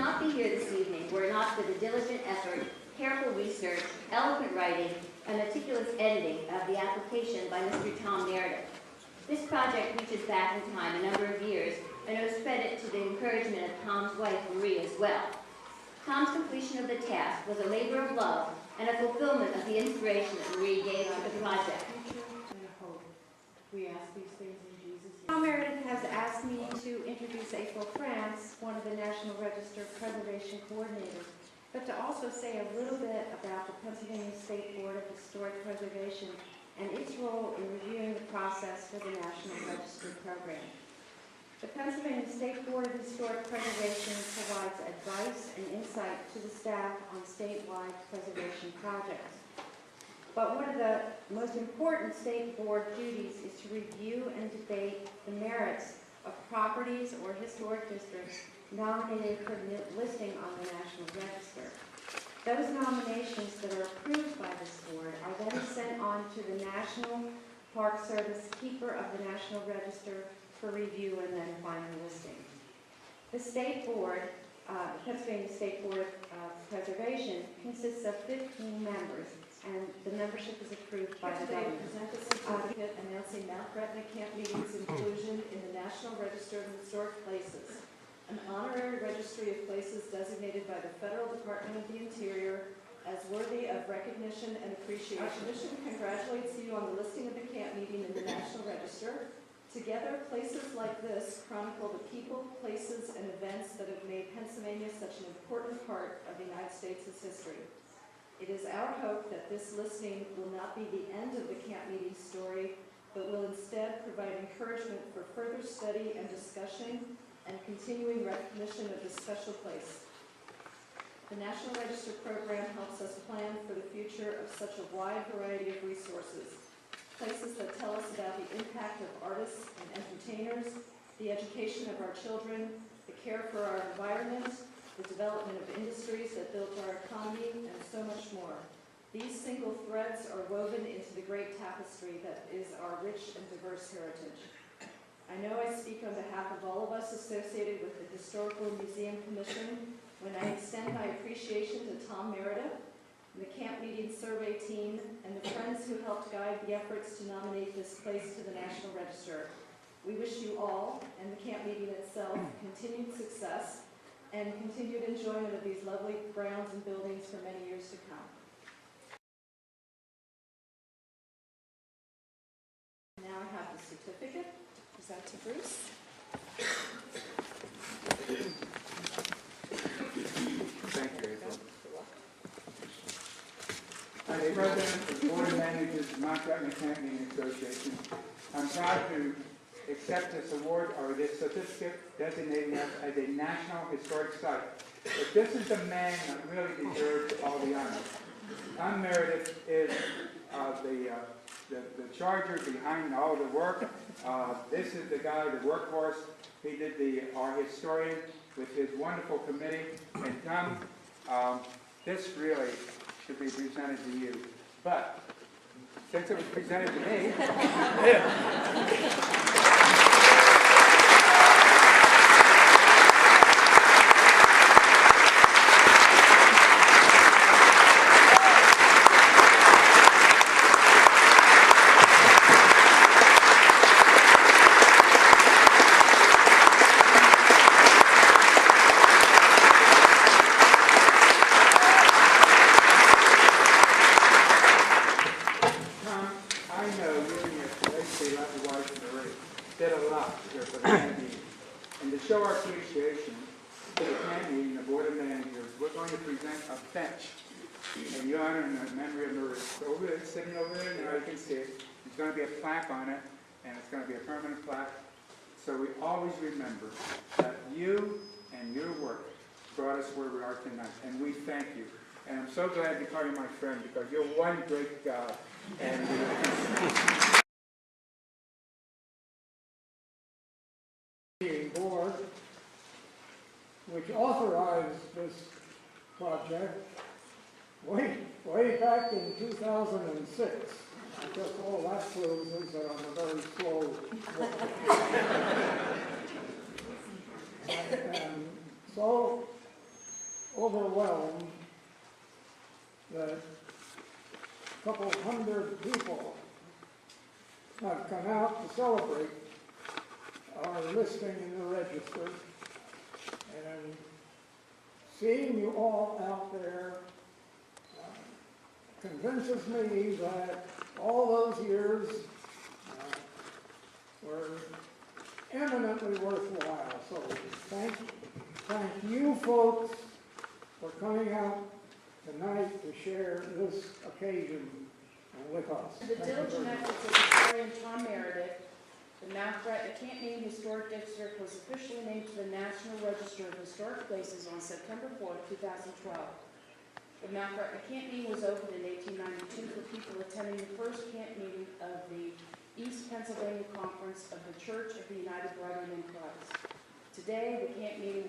not be here this evening were it not for the diligent effort, careful research, eloquent writing, and meticulous editing of the application by Mr. Tom Meredith. This project reaches back in time a number of years and owes credit to the encouragement of Tom's wife, Marie, as well. Tom's completion of the task was a labor of love and a fulfillment of the inspiration that Marie gave to the project. We ask these things in Jesus' name. Tom Meredith has asked me to introduce April France, one of the National Register Preservation Coordinators, but to also say a little bit about the Pennsylvania State Board of Historic Preservation and its role in reviewing the process for the National Register program. The Pennsylvania State Board of Historic Preservation provides advice and insight to the staff on statewide preservation projects. But one of the most important state board duties is to review and debate the merits of properties or historic districts nominated for listing on the National Register. Those nominations that are approved by this board are then sent on to the National Park Service, keeper of the National Register, for review and then final listing. The state board, Pennsylvania State Board of Preservation, consists of 15 members, and the membership is approved by the Today, governor. present a certificate announcing Mt Gretna Camp Meeting's inclusion in the National Register of Historic Places, an honorary registry of places designated by the Federal Department of the Interior as worthy of recognition and appreciation. Our commission congratulates you on the listing of the camp meeting in the National Register. Together, places like this chronicle the people, places, and events that have made Pennsylvania such an important part of the United States' history. It is our hope that this listing will not be the end of the camp meeting story, but will instead provide encouragement for further study and discussion and continuing recognition of this special place. The National Register program helps us plan for the future of such a wide variety of resources. Places that tell us about the impact of artists and entertainers, the education of our children, the care for our environment, the development of industries that built our economy, and so much more. These single threads are woven into the great tapestry that is our rich and diverse heritage. I know I speak on behalf of all of us associated with the Historical Museum Commission when I extend my appreciation to Tom Meredith, the camp meeting survey team, and the friends who helped guide the efforts to nominate this place to the National Register. We wish you all, and the camp meeting itself, continued success and continued enjoyment of these lovely grounds and buildings for many years to come. Now I have the certificate. Present to Bruce. Thank you, April. As President of the Board of Managers of Mt Gretna Camp Meeting Association, I'm proud to accept this award or this certificate designating us as a National Historic Site. But this is the man that really deserves all the honor. Tom Meredith is the charger behind all the work. This is the guy, the workhorse. He did our historian with his wonderful committee. And Tom, this really should be presented to you. But since it was presented to me, did a lot here for the camp meeting. And to show our appreciation to the camp meeting, the Board of Managers, we're going to present a bench in honor and in memory of Marie. So over there, sitting over there, now you can see it. There's going to be a plaque on it, and it's going to be a permanent plaque. So we always remember that you and your work brought us where we are tonight, and we thank you. And I'm so glad to call you my friend because you're one great guy. And board, which authorized this project way back in 2006. I guess all that proves is that I'm a very slow walker. And so overwhelmed that a couple hundred people have come out to celebrate our listing in the register. And seeing you all out there convinces me that all those years were eminently worthwhile. So thank you folks for coming out tonight to share this occasion with us. The diligent efforts of historian Tom Meredith, the Mt Gretna Tabernacle Historic District was officially named to the National Register of Historic Places on September 4, 2012. The Mt Gretna Camp Meeting was opened in 1892 for people attending the first camp meeting of the East Pennsylvania Conference of the Church of the United Brethren in Christ. Today, the camp meeting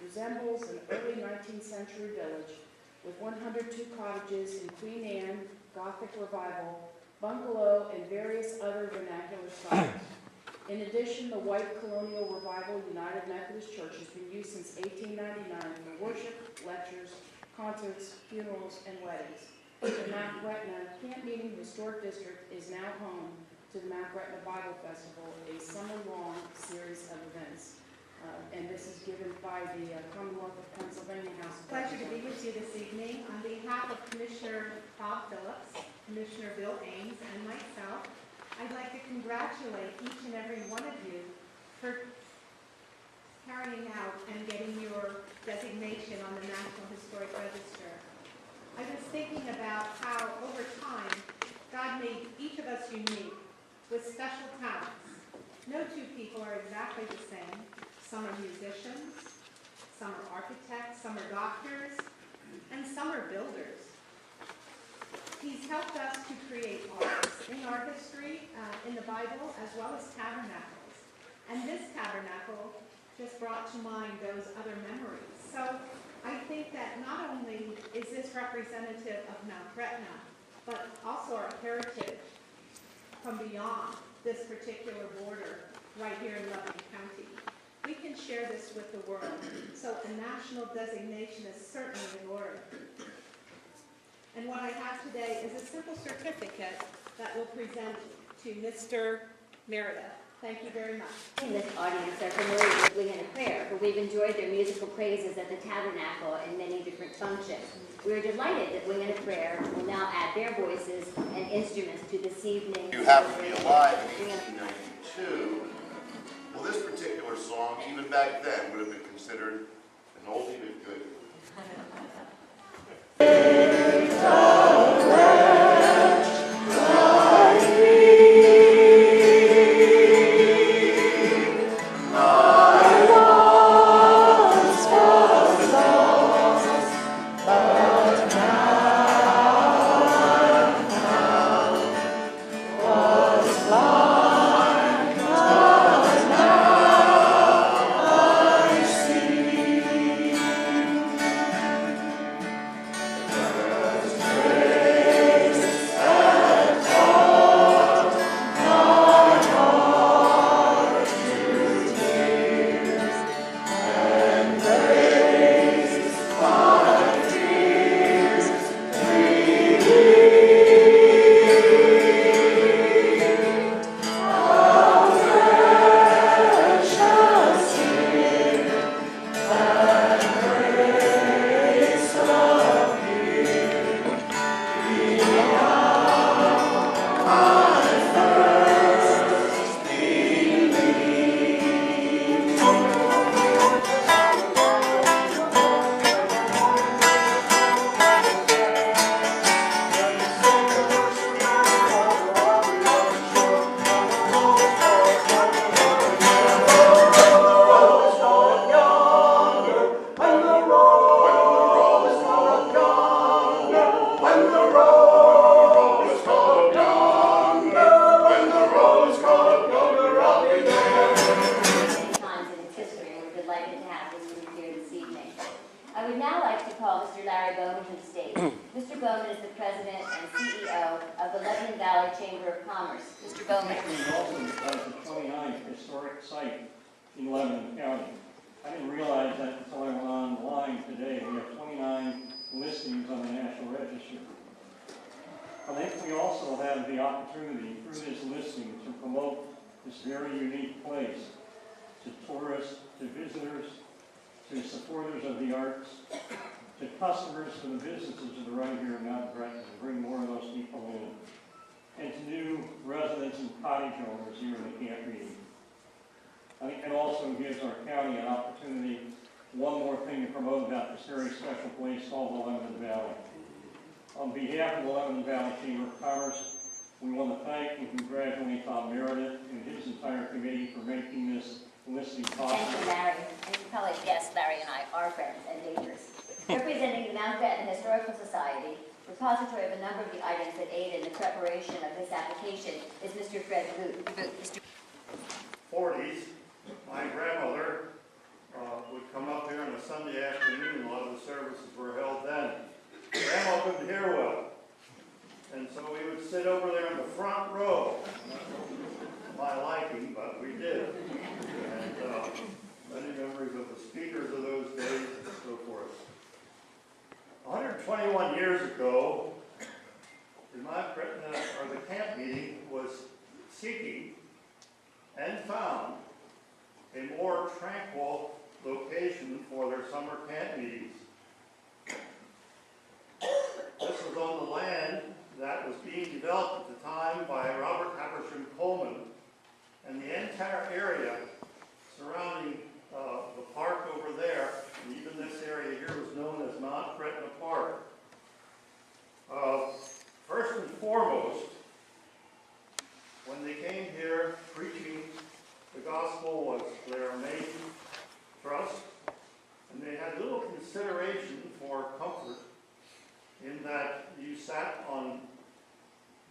resembles an early 19th century village with 102 cottages in Queen Anne, Gothic Revival, bungalow, and various other vernacular styles. In addition, the White Colonial Revival United Methodist Church has been used since 1899 for worship, lectures, concerts, funerals, and weddings. The Mt Gretna Camp Meeting Historic District is now home to the Mt Gretna Bible Festival, a summer-long series of events. And this is given by the Commonwealth of Pennsylvania House of Pleasure to be Representatives. with you this evening. On behalf of Commissioner Bob Phillips, Commissioner Bill Ames, and myself, I'd like to congratulate each and every one of you for carrying out and getting your designation on the National Historic Register. I was thinking about how, over time, God made each of us unique with special talents. No two people are exactly the same. Some are musicians, some are architects, some are doctors, and some are builders. He's helped us to create arts in our history, in the Bible, as well as tabernacles. And this tabernacle just brought to mind those other memories. So I think that not only is this representative of Mt Gretna, but also our heritage from beyond this particular border right here in Lebanon County. We can share this with the world. So a national designation is certainly in order. And what I have today is a simple certificate that will present to Mr. Meredith. Thank you very much. In this audience are familiar with Wing and a Prayer, but we've enjoyed their musical praises at the Tabernacle in many different functions. We are delighted that Wing and a Prayer will now add their voices and instruments to this evening. You happen to be alive in 1892. Well, this particular song, even back then, would have been considered an oldie but goodie. Mr. Bowman. It's opened as the 29th historic site in Lebanon County. I didn't realize that until I went online today. We have 29 listings on the National Register. I think we also have the opportunity through this listing to promote this very unique place to tourists, to visitors, to supporters of the arts, to customers, to the businesses that are right here in Mount Gretna, to bring more of those people in, and to new residents and cottage owners here in the camp meeting. I think it also gives our county an opportunity, one more thing to promote about this very special place called the Lebanon Valley. On behalf of the Lebanon Valley Chamber of Commerce, we want to thank and congratulate Tom Meredith and his entire committee for making this listing possible. Thank you, Larry. And you probably guessed Larry and I are friends and neighbors. Representing the Mt Gretna Historical Society, repository of a number of the items that aid in the preparation of this application, is Mr. Fred Booth. 40s, my grandmother would come up here on a Sunday afternoon. A lot of the services were held then. Grandma couldn't hear well, and so we would sit over there in the front row. Not my liking, but we did. And many memories of the speakers of those days and so forth. 121 years ago, the Mt Gretna, or the camp meeting, was seeking and found a more tranquil location for their summer camp meetings. This was on the land that was being developed at the time by Robert Habersham Coleman, and the entire area surrounding the park over there, and even this area here, was known as Mt Gretna Park. First and foremost, when they came here preaching, the gospel was their main thrust, and they had little consideration for comfort in that you sat on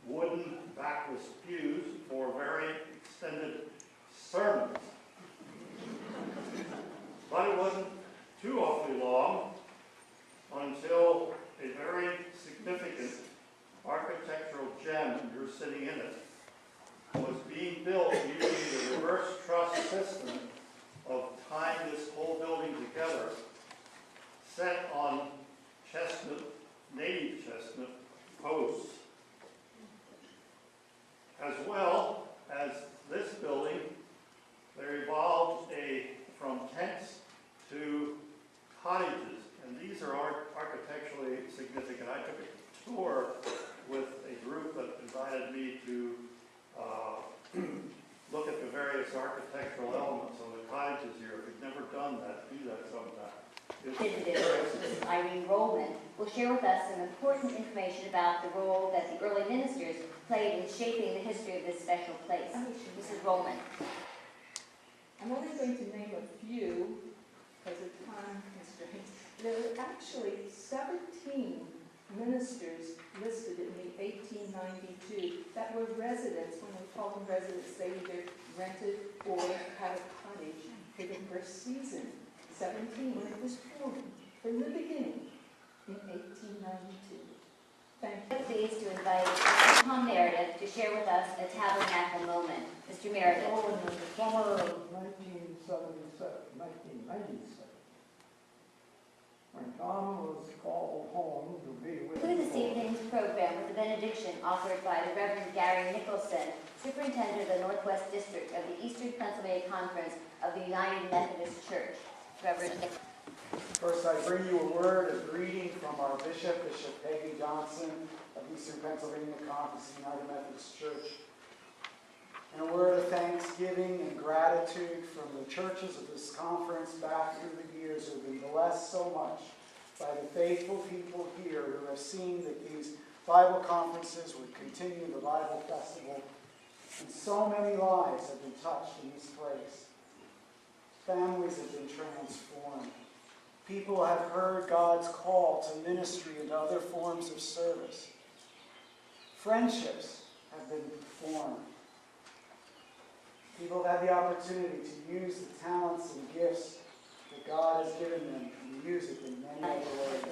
wooden backless pews for very extended sermons. But it wasn't too awfully long until a very significant architectural gem, and you're sitting in it, was being built using the reverse truss system of tying this whole building together, set on native chestnut posts. As well as this building, there evolved from tents to cottages, and these are architecturally significant. I took a tour with a group that invited me to look at the various architectural elements on the cottages here. If you've never done that, do that sometime. Mrs. Irene Rollman will share with us some important information about the role that the early ministers played in shaping the history of this special place. Mrs. Rollman. I'm only going to name a few because of time constraints. There were actually 17 ministers listed in the 1892 that were residents. When we call them residents, they either rented or had a cottage for the first season. 17 when it was formed from the beginning in 1892. Thank you. I'm pleased to invite Mr. Tom Meredith to share with us a tabernacle moment. Mr. Meredith. Oh, in the summer of 1997, when Tom was called home to be with Conclude this evening's program with a benediction offered by the Reverend Gary Nicholson, Superintendent of the Northwest District of the Eastern Pennsylvania Conference of the United Methodist Church. Reverend Nicholson. First, I bring you a word of greeting from our Bishop, Bishop Peggy Johnson of Eastern Pennsylvania Conference of the United Methodist Church, and a word of thanksgiving and gratitude from the churches of this conference back through the years who have been blessed so much by the faithful people here who have seen that these Bible conferences would continue the Bible Festival, and so many lives have been touched in this place. Families have been transformed. People have heard God's call to ministry and other forms of service. Friendships have been formed. People have had the opportunity to use the talents and gifts that God has given them and use it in many other ways.